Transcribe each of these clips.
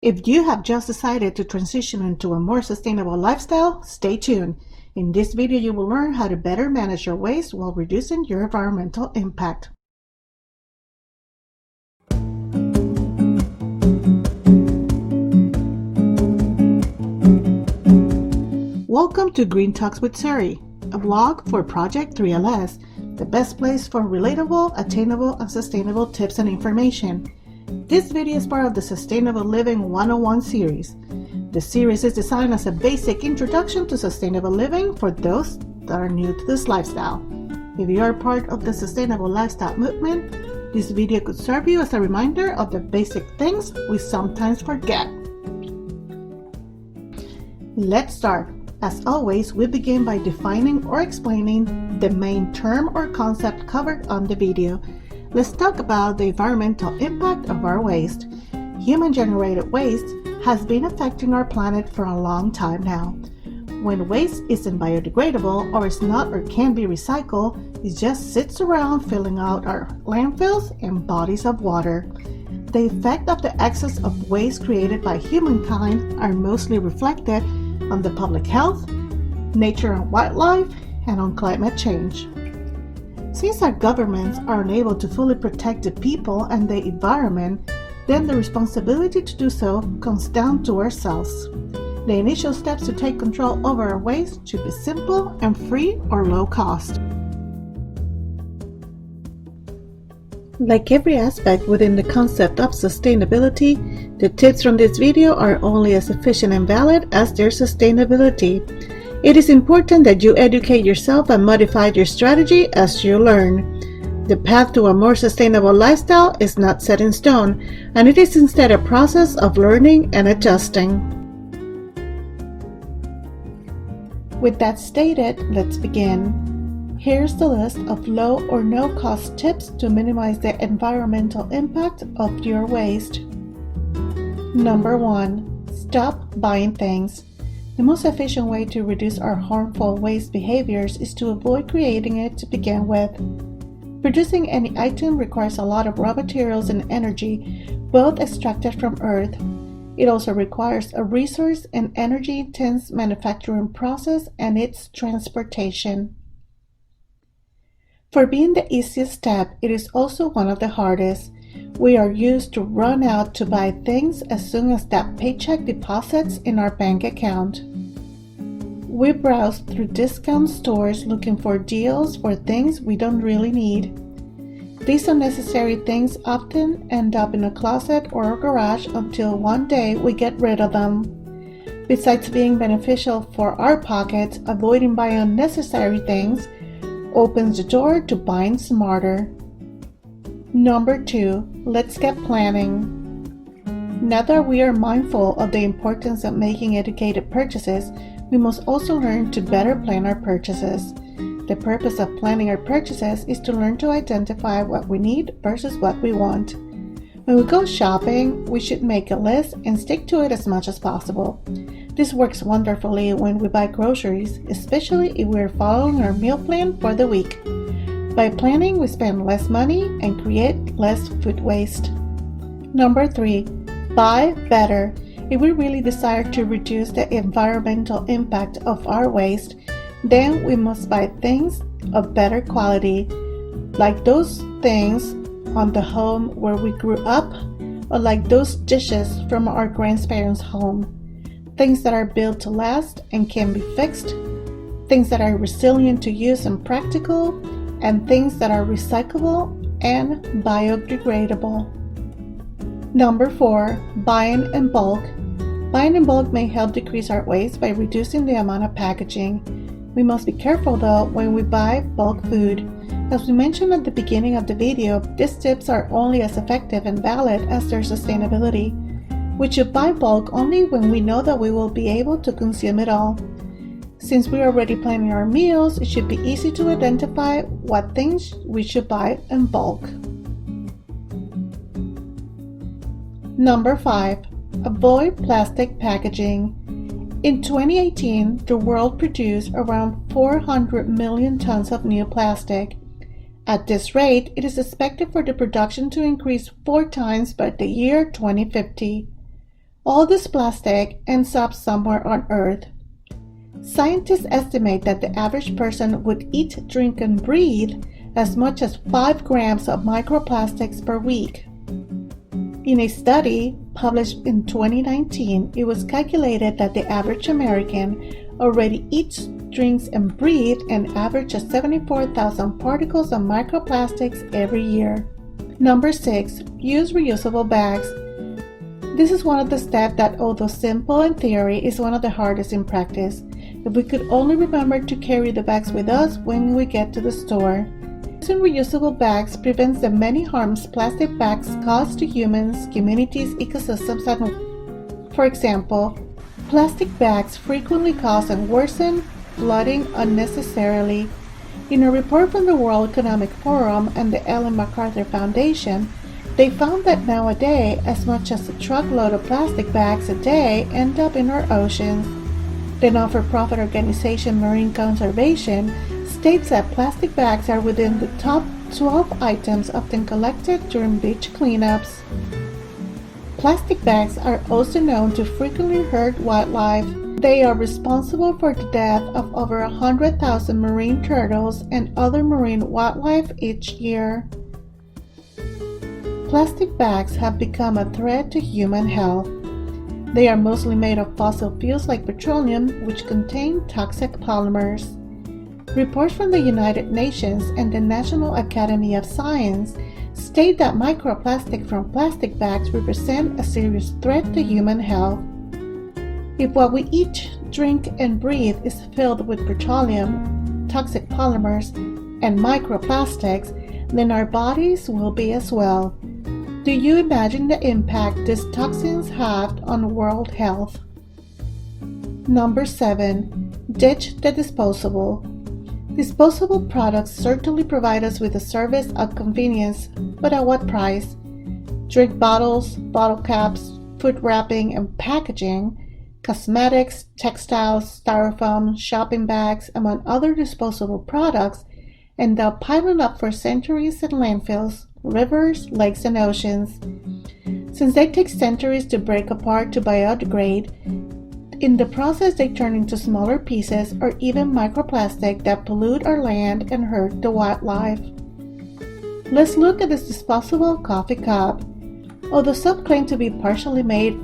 If you have just decided to transition into a more sustainable lifestyle, stay tuned. In this video, you will learn how to better manage your waste while reducing your environmental impact. Welcome to Green Talks with Sori, a vlog for Project 3LS, the best place for relatable, attainable, and sustainable tips and information. This video is part of the Sustainable Living 101 series. The series is designed as a basic introduction to sustainable living for those that are new to this lifestyle. If you are part of the sustainable lifestyle movement, this video could serve you as a reminder of the basic things we sometimes forget. Let's start. As always, we begin by defining or explaining the main term or concept covered on the video. Let's talk about the environmental impact of our waste. Human-generated waste has been affecting our planet for a long time now. When waste isn't biodegradable or is not or can't be recycled, it just sits around filling out our landfills and bodies of water. The effect of the excess of waste created by humankind are mostly reflected on the public health, nature and wildlife, and on climate change. Since our governments are unable to fully protect the people and the environment, then the responsibility to do so comes down to ourselves. The initial steps to take control over our waste should be simple and free or low cost. Like every aspect within the concept of sustainability, the tips from this video are only as efficient and valid as their sustainability. It is important that you educate yourself and modify your strategy as you learn. The path to a more sustainable lifestyle is not set in stone, and it is instead a process of learning and adjusting. With that stated, let's begin. Here's the list of low or no cost tips to minimize the environmental impact of your waste. Number 1. Stop buying things. The most efficient way to reduce our harmful waste behaviors is to avoid creating it to begin with. Producing any item requires a lot of raw materials and energy, both extracted from earth. It also requires a resource and energy-intense manufacturing process and its transportation. For being the easiest step, it is also one of the hardest. We are used to run out to buy things as soon as that paycheck deposits in our bank account. We browse through discount stores looking for deals for things we don't really need. These unnecessary things often end up in a closet or a garage until one day we get rid of them. Besides being beneficial for our pockets, avoiding buying unnecessary things opens the door to buying smarter. Number 2, let's get planning. Now that we are mindful of the importance of making educated purchases, we must also learn to better plan our purchases. The purpose of planning our purchases is to learn to identify what we need versus what we want. When we go shopping, we should make a list and stick to it as much as possible. This works wonderfully when we buy groceries, especially if we are following our meal plan for the week. By planning, we spend less money and create less food waste. Number 3, buy better. If we really desire to reduce the environmental impact of our waste, then we must buy things of better quality, like those things on the home where we grew up, or like those dishes from our grandparents' home. Things that are built to last and can be fixed, things that are resilient to use and practical, and things that are recyclable and biodegradable. Number 4, buying in bulk. Buying in bulk may help decrease our waste by reducing the amount of packaging. We must be careful though when we buy bulk food. As we mentioned at the beginning of the video, these tips are only as effective and valid as their sustainability. We should buy bulk only when we know that we will be able to consume it all. Since we are already planning our meals, it should be easy to identify what things we should buy in bulk. Number 5, avoid plastic packaging. In 2018, the world produced around 400 million tons of new plastic. At this rate, it is expected for the production to increase 4 times by the year 2050. All this plastic ends up somewhere on Earth. Scientists estimate that the average person would eat, drink, and breathe as much as 5 grams of microplastics per week. In a study published in 2019, it was calculated that the average American already eats, drinks, and breathes an average of 74,000 particles of microplastics every year. Number 6. Use reusable bags. This is one of the steps that, although simple in theory, is one of the hardest in practice. If we could only remember to carry the bags with us when we get to the store. Using reusable bags prevents the many harms plastic bags cause to humans, communities, ecosystems, and for example, plastic bags frequently cause and worsen flooding unnecessarily. In a report from the World Economic Forum and the Ellen MacArthur Foundation, they found that nowadays as much as a truckload of plastic bags a day end up in our oceans. The not-for-profit organization Marine Conservation states that plastic bags are within the top 12 items often collected during beach cleanups. Plastic bags are also known to frequently hurt wildlife. They are responsible for the death of over 100,000 marine turtles and other marine wildlife each year. Plastic bags have become a threat to human health. They are mostly made of fossil fuels like petroleum, which contain toxic polymers. Reports from the United Nations and the National Academy of Science state that microplastic from plastic bags represent a serious threat to human health. If what we eat, drink, and breathe is filled with petroleum, toxic polymers, and microplastics, then our bodies will be as well. Do you imagine the impact these toxins have on world health? Number 7. Ditch the disposable. Disposable products certainly provide us with a service of convenience, but at what price? Drink bottles, bottle caps, food wrapping and packaging, cosmetics, textiles, styrofoam, shopping bags, among other disposable products, end up piling up for centuries in landfills, rivers, lakes, and oceans. Since they take centuries to break apart to biodegrade, in the process they turn into smaller pieces or even microplastic that pollute our land and hurt the wildlife. Let's look at this disposable coffee cup. Although some claim to be partially made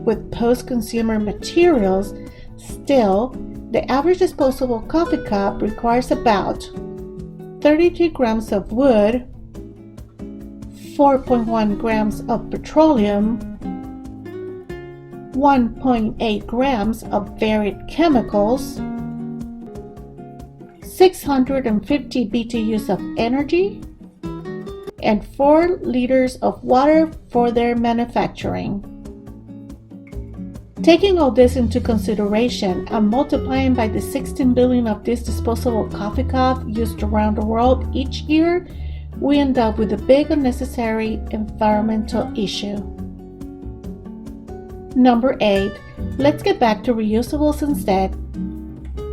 with post-consumer materials, still, the average disposable coffee cup requires about 32 grams of wood, 4.1 grams of petroleum, 1.8 grams of varied chemicals, 650 BTUs of energy, and 4 liters of water for their manufacturing. Taking all this into consideration and multiplying by the 16 billion of these disposable coffee cups used around the world each year, we end up with a big unnecessary environmental issue. Number 8. Let's get back to reusables instead.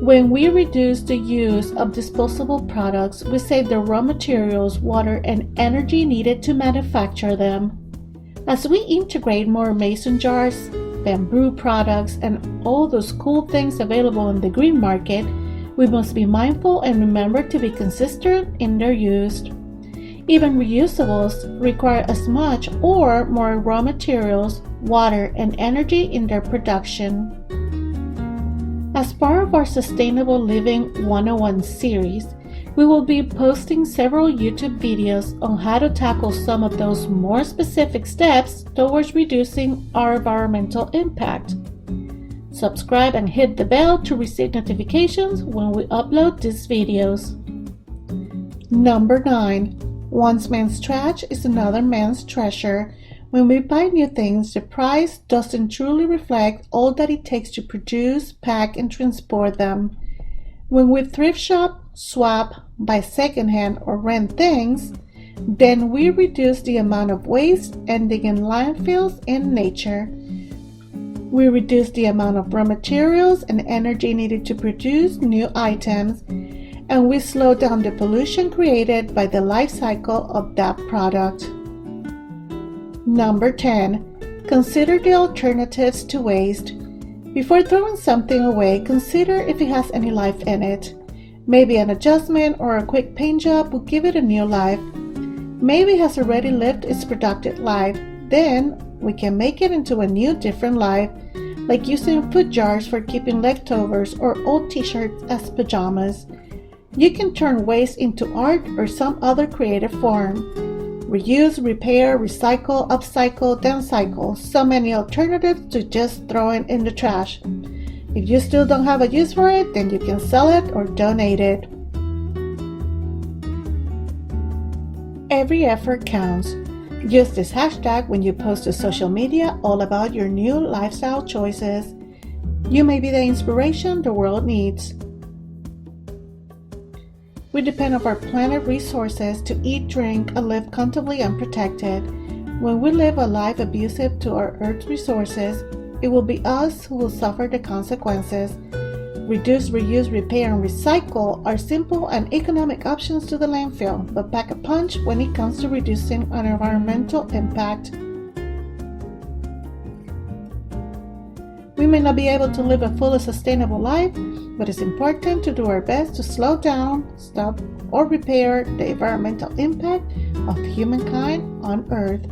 When we reduce the use of disposable products, we save the raw materials, water, and energy needed to manufacture them. As we integrate more mason jars, bamboo products, and all those cool things available in the green market, we must be mindful and remember to be consistent in their use. Even reusables require as much or more raw materials, water, and energy in their production. As part of our Sustainable Living 101 series, we will be posting several YouTube videos on how to tackle some of those more specific steps towards reducing our environmental impact. Subscribe and hit the bell to receive notifications when we upload these videos. Number 9. One man's trash is another man's treasure. When we buy new things, the price doesn't truly reflect all that it takes to produce, pack, and transport them. When we thrift shop, swap, buy secondhand, or rent things, then we reduce the amount of waste ending in landfills and nature. We reduce the amount of raw materials and energy needed to produce new items, and we slow down the pollution created by the life cycle of that product. Number 10. Consider the alternatives to waste. Before throwing something away, consider if it has any life in it. Maybe an adjustment or a quick paint job will give it a new life. Maybe it has already lived its productive life. Then we can make it into a new, different life, like using food jars for keeping leftovers or old t-shirts as pajamas. You can turn waste into art or some other creative form. Reuse, repair, recycle, upcycle, downcycle. So many alternatives to just throwing in the trash. If you still don't have a use for it, then you can sell it or donate it. Every effort counts. Use this hashtag when you post to social media all about your new lifestyle choices. You may be the inspiration the world needs. We depend on our planet resources to eat, drink, and live comfortably and protected. When we live a life abusive to our Earth's resources, it will be us who will suffer the consequences. Reduce, reuse, repair, and recycle are simple and economic options to the landfill, but pack a punch when it comes to reducing our environmental impact. We may not be able to live a fully sustainable life, but it's important to do our best to slow down, stop, or repair the environmental impact of humankind on Earth.